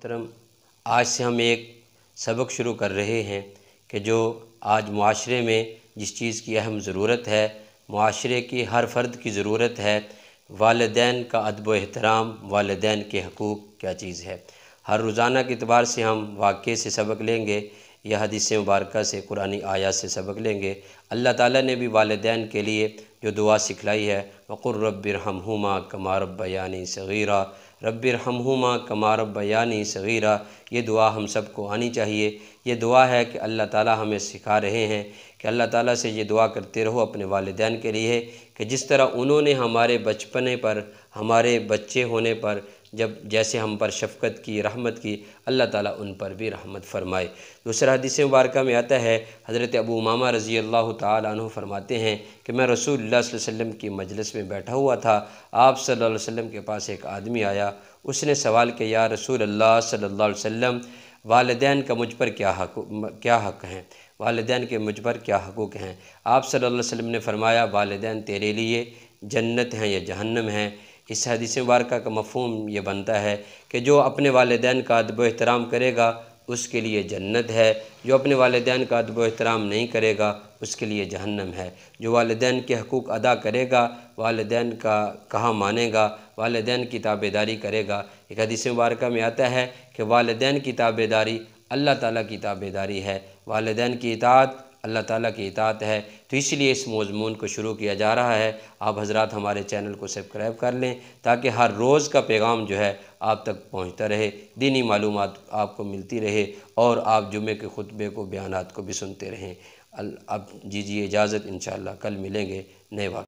محترم، آج سے ہم ایک سبق شروع کر رہے ہیں کہ جو آج معاشرے میں جس چیز کی اہم ضرورت ہے، معاشرے کی ہر فرد کی ضرورت ہے، والدین کا ادب و احترام، والدین کے حقوق کیا چیز ہے۔ ہر روزانہ کے اعتبار سے ہم واقعے سے سبق لیں گے یا حدیث مبارکہ سے، قرآنی آیات سے سبق لیں گے۔ اللہ تعالیٰ نے بھی والدین کے لیے جو دعا سکھلائی ہے، وَقُلْ رَبِّ ارْحَمْهُمَا كَمَا رَبَّيَانِي صَغِيرًا، رَبِّ ارْحَمْهُمَا كَمَا رَبَّيَانِي صَغِيرًا۔ یہ دعا ہم سب کو آنی چاہیے۔ یہ دعا ہے کہ اللہ تعالیٰ ہمیں سکھا رہے ہیں کہ اللہ تعالیٰ سے یہ دعا کرتے رہو اپنے والدین کے لیے کہ جس طرح انہوں نے ہمارے بچپنے پر، ہمارے بچے ہونے پر جیسے ہم پر شفقت کی، رحمت کی، اللہ تعالیٰ ان پر بھی رحمت فرمائے۔ دوسرا حدیث مبارکہ میں آتا ہے، حضرت ابو امامہ رضی اللہ تعالیٰ عنہ فرماتے ہیں کہ میں رسول اللہ صلی اللہ علیہ وسلم کی مجلس میں بیٹھا ہوا تھا، آپ صلی اللہ علیہ وسلم کے پاس ایک آدمی آیا، اس نے سوال کیا، یا رسول اللہ صلی اللہ علیہ وسلم، والدین کا مجھ پر کیا حق ہیں، والدین کے مجھ پر کیا حقوق ہیں؟ آپ صلی اللہ علیہ وسلم نے فرمایا، والدین تیرے لیے جنت ہیں یا جہنم ہیں۔ اس حدیث مبارکہ کا مفہوم یہ بنتا ہے کہ جو اپنے والدین کا ادب و احترام کرے گا اس کے لیے جنت ہے، جو اپنے والدین کا ادب و احترام نہیں کرے گا اس کے لیے جہنم ہے۔ جو والدین کے حقوق ادا کرے گا، والدین کا کہا مانے گا، والدین کی تابعداری کرے گا۔ ایک حدیث مبارکہ میں آتا ہے کہ والدین کی تابعداری اللہ تعالیٰ کی تابعداری ہے، والدین کی اطاعت اللہ تعالیٰ کی اطاعت ہے۔ تو اس لیے اس مضمون کو شروع کیا جا رہا ہے۔ آپ حضرات ہمارے چینل کو سبسکرائب کر لیں تاکہ ہر روز کا پیغام جو ہے آپ تک پہنچتا رہے، دینی معلومات آپ کو ملتی رہے اور آپ جمعے کے خطبے کو، بیانات کو بھی سنتے رہیں۔ اب دیجیے اجازت، انشاءاللہ کل ملیں گے نئے واقعے۔